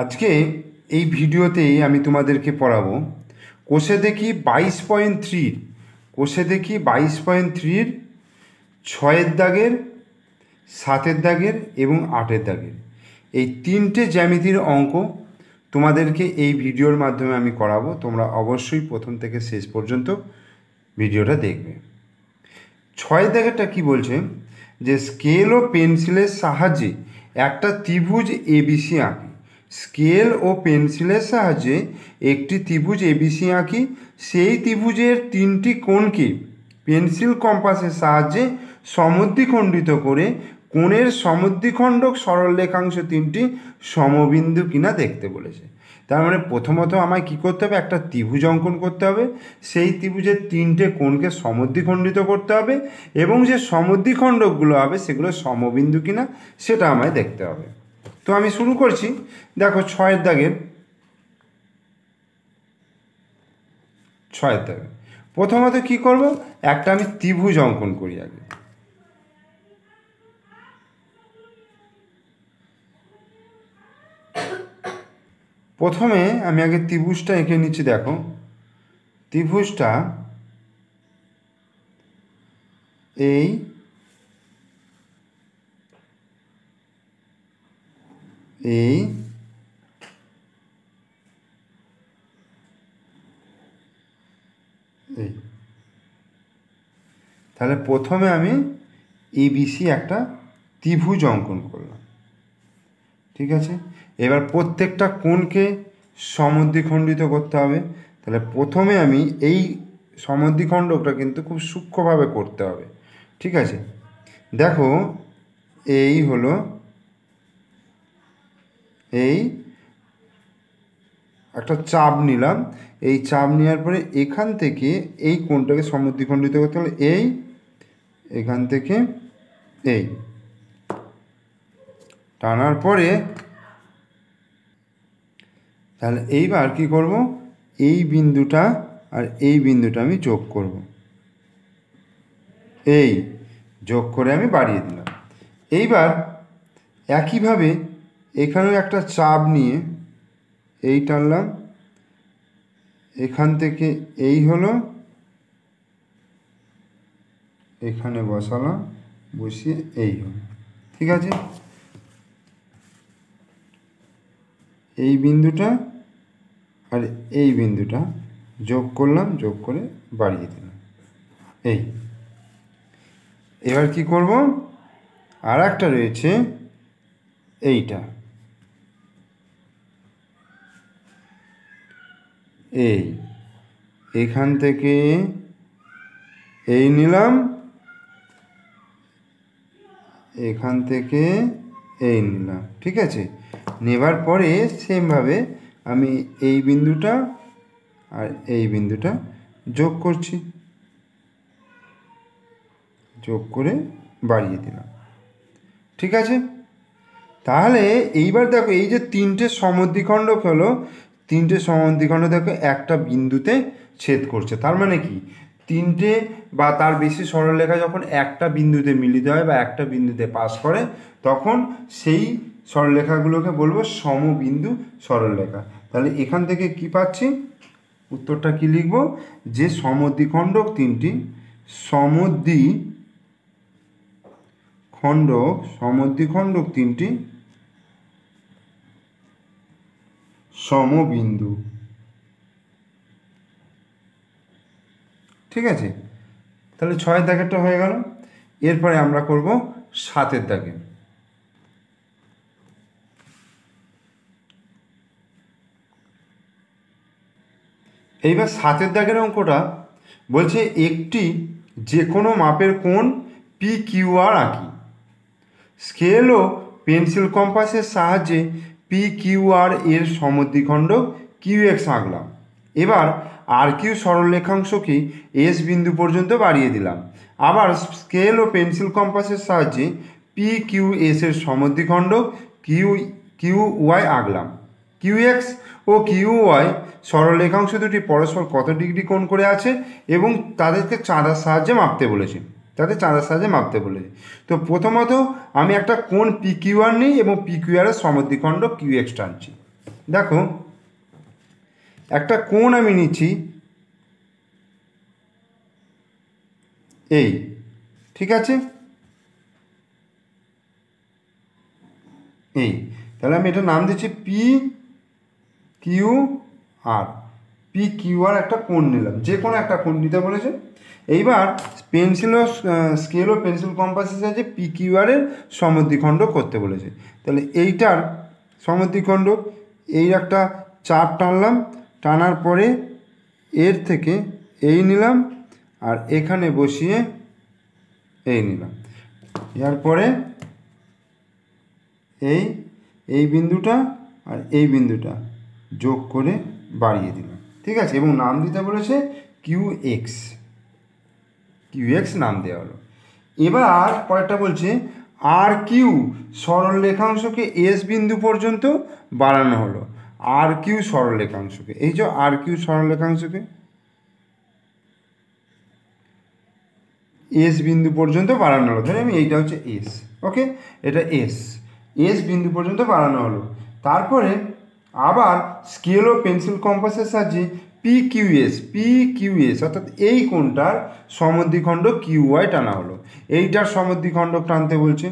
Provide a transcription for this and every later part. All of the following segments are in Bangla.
আজকে এই ভিডিওতেই আমি তোমাদেরকে পড়াবো কোষে দেখি 22.3 কোষে দেখি 22.3 ছয়ের দাগের, সাতের দাগের এবং আটের দাগের এই তিনটে জ্যামিতির অঙ্ক তোমাদেরকে এই ভিডিওর মাধ্যমে আমি করাবো। তোমরা অবশ্যই প্রথম থেকে শেষ পর্যন্ত ভিডিওটা দেখবে। ছয়ের দাগেরটা কি বলছে যে স্কেল ও পেন্সিলের সাহায্যে একটা ত্রিভুজ এবিসি আঁকি। স্কেল ও পেন্সিলের সাহায্যে একটি ত্রিভুজ এবিসি আঁকি। সেই ত্রিভুজের তিনটি কোণকে পেন্সিল কম্পাসের সাহায্যে সমদ্বিখণ্ডিত করে কোণের সমদ্বিখণ্ডক সরলরেখাংশ তিনটি সমবিন্দু কিনা দেখতে বলেছে। তার মানে প্রথমত আমায় কী করতে হবে, একটা ত্রিভুজ অঙ্কন করতে হবে। সেই ত্রিভুজের তিনটে কোণকে সমদ্বিখণ্ডিত করতে হবে এবং যে সমদ্বিখণ্ডকগুলো হবে সেগুলো সমবিন্দু কিনা সেটা আমায় দেখতে হবে। তো আমি শুরু করছি। দেখো ছয়ের দাগের প্রথমত কি করব, একটা আমি ত্রিভুজ অঙ্কন করি আগে। প্রথমে আমি আগে ত্রিভুজটা এঁকে নিচ্ছি। দেখো ত্রিভুজটা এই এই এই তাহলে প্রথমে আমি এবিসি একটা ত্রিভুজ অঙ্কন করলাম, ঠিক আছে। এবার প্রত্যেকটা কোণকে সমদ্বিখণ্ডিত করতে হবে। তাহলে প্রথমে আমি এই সমদ্বিখণ্ডকটা কিন্তু খুব সূক্ষ্মভাবে করতে হবে, ঠিক আছে। দেখো এই হলো এই একটা চাপ নিলাম। এই চাপ নেওয়ার পরে এখান থেকে এই কোণটাকে সমদ্বিখণ্ডিত করতে হলে এখান থেকে এই টানার পরে তাহলে এইবার কি করব, এই বিন্দুটা আর এই বিন্দুটা আমি যোগ করব। এই যোগ করে আমি বাড়িয়ে দিলাম। এইবার একইভাবে এখানেও একটা চাপ নিয়ে এই টানলাম, এখান থেকে এই হলো, এখানে বসালাম, বসিয়ে এই হলো, ঠিক আছে। এই বিন্দুটা আর এই বিন্দুটা যোগ করলাম, যোগ করে বাড়িয়ে দিলাম। এই এবার কি করব, আর একটা রয়েছে এইটা, এখান থেকে এই নিলাম, এখান থেকে এই নিলাম, ঠিক আছে। নেবার পরে সেমভাবে আমি এই বিন্দুটা আর এই বিন্দুটা যোগ করছি, যোগ করে বাড়িয়ে দিলাম, ঠিক আছে। তাহলে এইবার দেখো এই যে তিনটে সমদ্বিখণ্ডক হলো, তিনটে সমদ্বিখণ্ডক দেখো একটা বিন্দুতে ছেদ করছে। তার মানে কি, তিনটে বা তার বেশি সরলরেখা যখন একটা বিন্দুতে মিলিত হয় বা একটা বিন্দুতে পাস করে তখন সেই সরলরেখাগুলোকে বলবো সমবিন্দু সরলরেখা। তাহলে এখান থেকে কি পাচ্ছি, উত্তরটা কি লিখব, যে সমদ্বিখণ্ডক তিনটি সমদ্বিখণ্ডক তিনটি সমবিন্দু, ঠিক আছে। তাহলে ছয়ের দাগেরটা হয়ে গেল। এরপরে আমরা করব সাতের দাগে। এইবার সাতের দাগের অঙ্কটা বলছে একটি যে কোনো মাপের কোণ পি কিউ আর আঁকি। স্কেল ও পেন্সিল কম্পাসের সাহায্যে পি কিউ আর এর সমদ্বিখণ্ডক কিউ এক্স আঁকলাম। এবার আর কিউ সরলরেখাংশকে এস বিন্দু পর্যন্ত বাড়িয়ে দিলাম। আবার স্কেল ও পেন্সিল কম্পাসের সাহায্যে পি কিউ এস এর সমদ্বিখণ্ডক কিউ ওয়াই আঁকলাম। Q x O Q Y সরলরেখাংশ দুটি পরস্পর কত ডিগ্রি কোণ করে আছে এবং তাদেরকে চাঁদার সাহায্যে মাপতে বলেছি। তো প্রথমত আমি একটা কোণ পি কিউ আর নিই এবং পি কিউ আর এর সমদ্বিখণ্ডক কিউ এক্স টানছি। দেখো একটা কোণ আমি নিচ্ছি এই, ঠিক আছে, এই, তাহলে আমি এটা নাম দিচ্ছি P Q R. P Q R একটা কোণ নিলাম, যে কোনো একটা কোণ নিতে বলেছে। এইবার পেন্সিল ও স্কেল ও পেন্সিল কম্পাসের সাহায্যে পি কিউ আরের সমদ্বিখণ্ড করতে বলেছে। তাহলে এইটার সমদ্বিখণ্ড, এই একটা চাপ টানলাম, টানার পরে এর থেকে এই নিলাম আর এখানে বসিয়ে এই নিলাম, এরপরে এই এই বিন্দুটা আর এই বিন্দুটা যোগ করে বাড়িয়ে দিলাম, ঠিক আছে, এবং নাম দিতে বলেছে কিউ এক্স, কিউ এক্স নাম দেওয়া হলো। এবার পরেরটা বলছে আর কিউ সরল রেখাংশকে এস বিন্দু পর্যন্ত বাড়ানো হলো। আর কিউ সরল রেখাংশকে, এই যে আর কিউ সরল রেখাংশকে এস বিন্দু পর্যন্ত বাড়ানো হলো। ধরে আমি এইটা হচ্ছে এস, ওকে, এটা এস, এস বিন্দু পর্যন্ত বাড়ানো হলো। তারপরে আবার স্কেল ও পেন্সিল কম্পাসের সাহায্যে পি কিউ এস অর্থাৎ এই কোণটার সমদ্বিখণ্ড কিউ ওয়াই টানা হলো। এইটার সমদ্বিখণ্ড টানতে বলছে,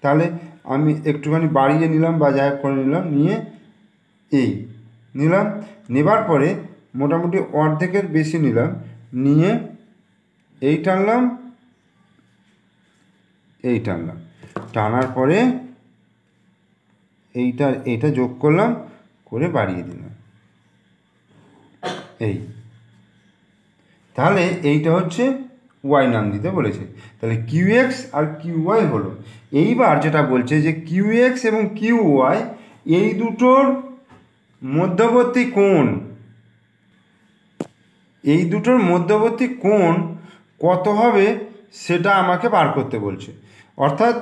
তাহলে আমি একটুখানি বাড়িয়ে নিলাম বা যাই করে নিলাম, নিয়ে এই নিলাম, নেবার পরে মোটামুটি অর্ধেকের বেশি নিলাম, নিয়ে এই টানলাম, এই টানলাম, টানার পরে এইটা যোগ করলাম, করে বাড়িয়ে দিলাম এই। তাহলে এইটা হচ্ছে ওয়াই নাম দিতে বলেছে। তাহলে কিউ এক্স আর কিউ ওয়াই হলো। এইবার যেটা বলছে যে কিউ এক্স এবং কিউ ওয়াই এই দুটোর মধ্যবর্তী কোণ, এই দুটোর মধ্যবর্তী কোণ কত হবে সেটা আমাকে বার করতে বলছে। অর্থাৎ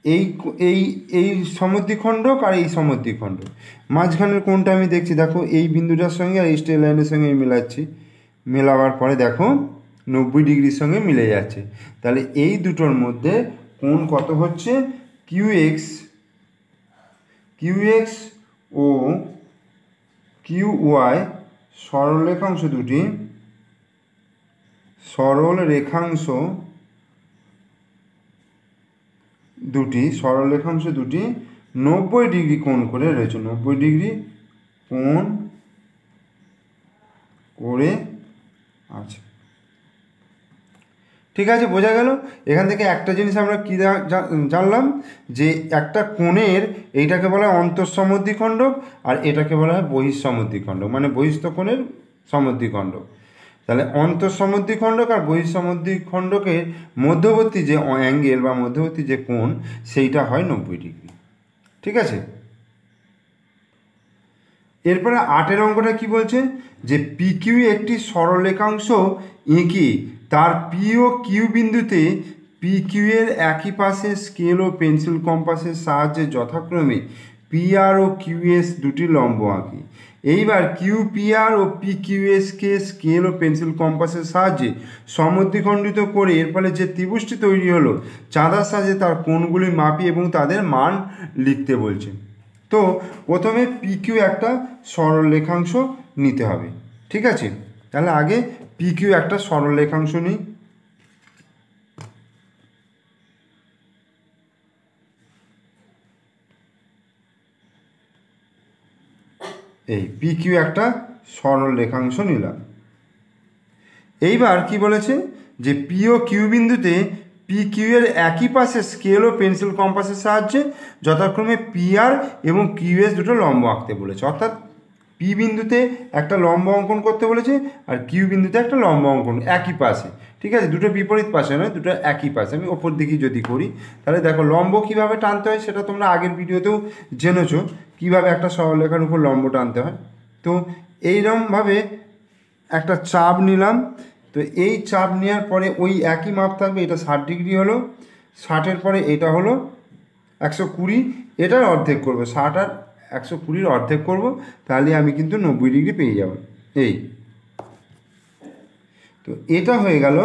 এই এই এই সমদ্বিখণ্ডক আর এই সমদ্বিখণ্ডক মাঝখানের কোণটা আমি দেখছি, দেখো এই বিন্দুটার সঙ্গে আর এই স্ট্রেট লাইনের সঙ্গে মিলাচ্ছি, মেলাবার পরে দেখো 90 ডিগ্রির সঙ্গে মিলে যাচ্ছে। তাহলে এই দুটোর মধ্যে কোণ কত হচ্ছে, Q x O Q Y সরল রেখাংশ দুটি, সরল রেখাংশ দুটি 90 ডিগ্রি কোণ করে রয়েছে, 90 ডিগ্রি কোণ করে আছে, ঠিক আছে, বোঝা গেল। এখান থেকে একটা জিনিস আমরা কী জানলাম, যে একটা কোণের এইটাকে বলা হয় অন্তঃসমদ্বিখণ্ডক আর এটাকে বলা হয় বহিঃসমদ্বিখণ্ডক, মানে বহিস্থ কোণের সমদ্বিখণ্ডক। তাহলে অন্তঃসমদ্বিখণ্ডক আর বহিঃসমদ্বিখণ্ডকের মধ্যবর্তী যে অ্যাঙ্গেল বা মধ্যবর্তী যে কোণ সেইটা হয় 90 ডিগ্রি, ঠিক আছে। এরপরে 8 অঙ্কটা কি বলছে, যে পি কিউ একটি সরলরেখাংশ এঁকে তার পি ও কিউ বিন্দুতে পি কিউ এর একই পাশে স্কেল ও পেন্সিল কম্পাসের সাহায্যে যথাক্রমে পি আর ও কিউ এস দুটি লম্ব আঁকি। এইবার কিউ পি আর ও পি কিউ এসকে স্কেল ও পেন্সিল কম্পাসের সাহায্যে সমদ্বিখণ্ডিত করে এর ফলে যে ত্রিভুজটি তৈরি হলো চাঁদার সাহায্যে তার কোণগুলি মাপি এবং তাদের মান লিখতে বলছে। তো প্রথমে পি কিউ একটা সরল রেখাংশ নিতে হবে, ঠিক আছে। তাহলে আগে পি কিউ একটা সরল রেখাংশ নিই, এই পি কিউ একটা সরল রেখাংশ নিলাম। এইবার কি বলেছে, যে পি ও কিউ বিন্দুতে পি কিউ এর একই পাশে স্কেল ও পেন্সিল কম্পাসের সাহায্যে যথাক্রমে পি আর এবং কিউ এস দুটো লম্ব আঁকতে বলেছে। অর্থাৎ পি বিন্দুতে একটা লম্ব অঙ্কন করতে বলেছে আর কিউ বিন্দুতে একটা লম্ব অঙ্কন একই পাশে, ঠিক আছে, দুটো বিপরীত পাশে নয়, দুটো একই পাশে। আমি ওপর দিকে যদি করি তাহলে দেখো লম্ব কিভাবে টানতে হয় সেটা তোমরা আগের ভিডিওতেও জেনেছো, কিভাবে একটা সরলরেখার উপর লম্ব টানতে হয়। তো এইরকমভাবে একটা চাপ নিলাম, তো এই চাপ নেওয়ার পরে ওই একই মাপ থাকবে, এটা 60 ডিগ্রি হলো, 60-এর পরে এটা হলো 120, এটার অর্ধেক করবো, 60 আর 120-র অর্ধেক করব, তাহলে আমি কিন্তু 90 ডিগ্রি পেয়ে যাব। এই তো এটা হয়ে গেল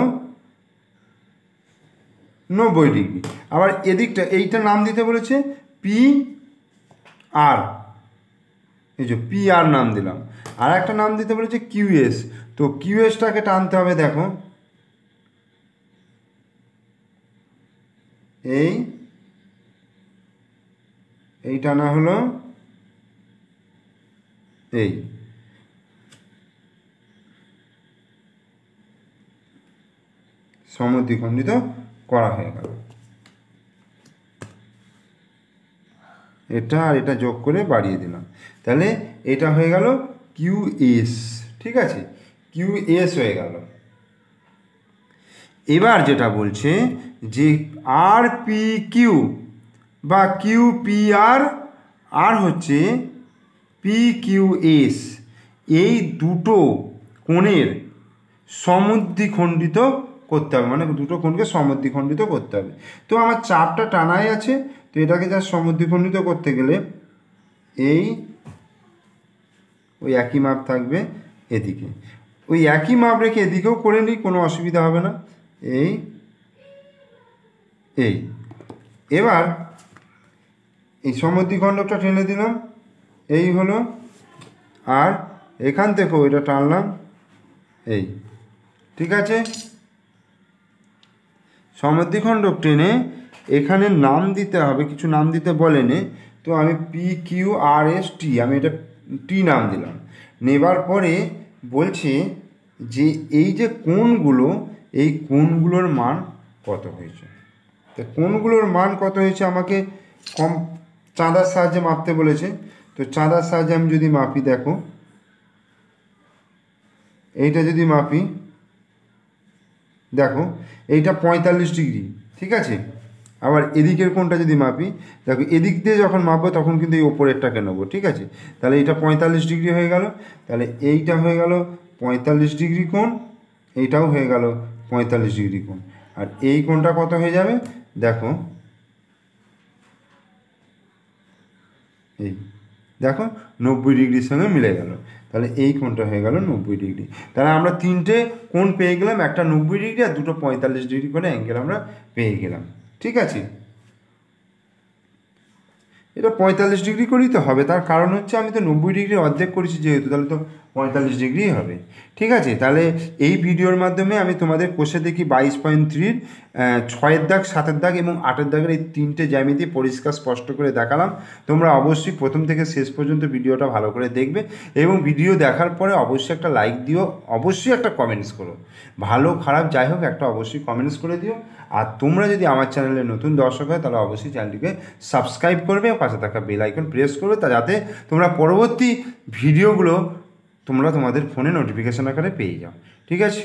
90 ডিগ্রি। আবার এদিকটা এইটা নাম দিতে বলেছে পি আর, এই যে পি আর নাম দিলাম, আর একটা নাম দিতে বলেছে কিউএস। তো কিউএসটাকে টানতে হবে, দেখো এই টানা হলো, এই সমদ্বিখণ্ডিত করা হয়ে গেল। এটা আর এটা যোগ করে বাড়িয়ে দিলাম, তাহলে এটা হয়ে গেল কিউএস। ঠিক আছে, কিউএস হয়ে গেল। এবার যেটা বলছে যে আর পি কিউ বা কিউ পি আর, আর হচ্ছে পি কিউ এস, এই দুটো কোণের সমদ্বিখণ্ডিত করতে হবে, মানে দুটো কোণকে সমদ্বিখণ্ডিত করতে হবে। তো আমার চাপটা টানাই আছে, তো এটাকে যা সমদ্বিখণ্ডিত করতে গেলে ওই একই মাপ থাকবে এদিকে, ওই একই মাপ রেখে এদিকেও করে নিই, কোনো অসুবিধা হবে না। এবার এই সমদ্বিখণ্ডকটা টেনে দিলাম, এই হলো, আর এখান থেকেও এটা টানলাম, এই। ঠিক আছে, সমদ্বিখণ্ডক টেনে এখানে নাম দিতে হবে, কিছু নাম দিতে বলেনি, তো আমি P Q R S T, আমি এটা টি নাম দিলাম। নেবার পরে বলছে যে এই যে কোণগুলো, এই কোণগুলোর মান কত হয়েছে। তো কোণগুলোর মান কত হয়েছে আমাকে চাঁদার সাহায্যে মাপতে বলেছে। তো চাঁদার সাহায্যে আমি যদি মাপি, দেখো এইটা যদি মাপি, দেখো এইটা 45 ডিগ্রি। ঠিক আছে, আবার এদিকের কোণটা যদি মাপি, দেখো এদিক দিয়ে যখন মাপবো তখন কিন্তু এই ওপরেরটাকে নেবো। ঠিক আছে, তাহলে এইটা 45 ডিগ্রি হয়ে গেল, তাহলে এইটা হয়ে গেল 45 ডিগ্রি কোণ, এইটাও হয়ে গেল 45 ডিগ্রি কোণ। আর এই কোণটা কত হয়ে যাবে, দেখো এই দেখো 90 ডিগ্রির সঙ্গে মিলে গেল, তাহলে এই কোণটা হয়ে গেল 90 ডিগ্রি। তাহলে আমরা তিনটে কোণ পেয়ে গেলাম, একটা 90 ডিগ্রি আর দুটো 45 ডিগ্রি করে অ্যাঙ্গেল আমরা পেয়ে গেলাম। ঠিক আছে, এটা 45 ডিগ্রি করেই তো হবে, তার কারণ হচ্ছে আমি তো 90 ডিগ্রি অর্ধেক করেছি যেহেতু, তাহলে তো 45 ডিগ্রিই হবে। ঠিক আছে, তাহলে এই ভিডিওর মাধ্যমে আমি তোমাদের কোষে দেখি 22.3-র 6-এর দাগ, 7-এর দাগ এবং 8-এর দাগের এই তিনটে জ্যামিতি পরিষ্কার স্পষ্ট করে দেখালাম। তোমরা অবশ্যই প্রথম থেকে শেষ পর্যন্ত ভিডিওটা ভালো করে দেখবে এবং ভিডিও দেখার পরে অবশ্যই একটা লাইক দিও, অবশ্যই একটা কমেন্টস করো, ভালো খারাপ যাই হোক একটা অবশ্যই কমেন্টস করে দিও। আর তোমরা যদি আমার চ্যানেলে নতুন দর্শক হয় তাহলে অবশ্যই চ্যানেলটিকে সাবস্ক্রাইব করবে, পাশে থাকা বেল আইকন প্রেস করবে, তা যাতে তোমরা পরবর্তী ভিডিওগুলো তোমরা তোমাদের ফোনে নোটিফিকেশন আকারে পেয়ে যাও। ঠিক আছে।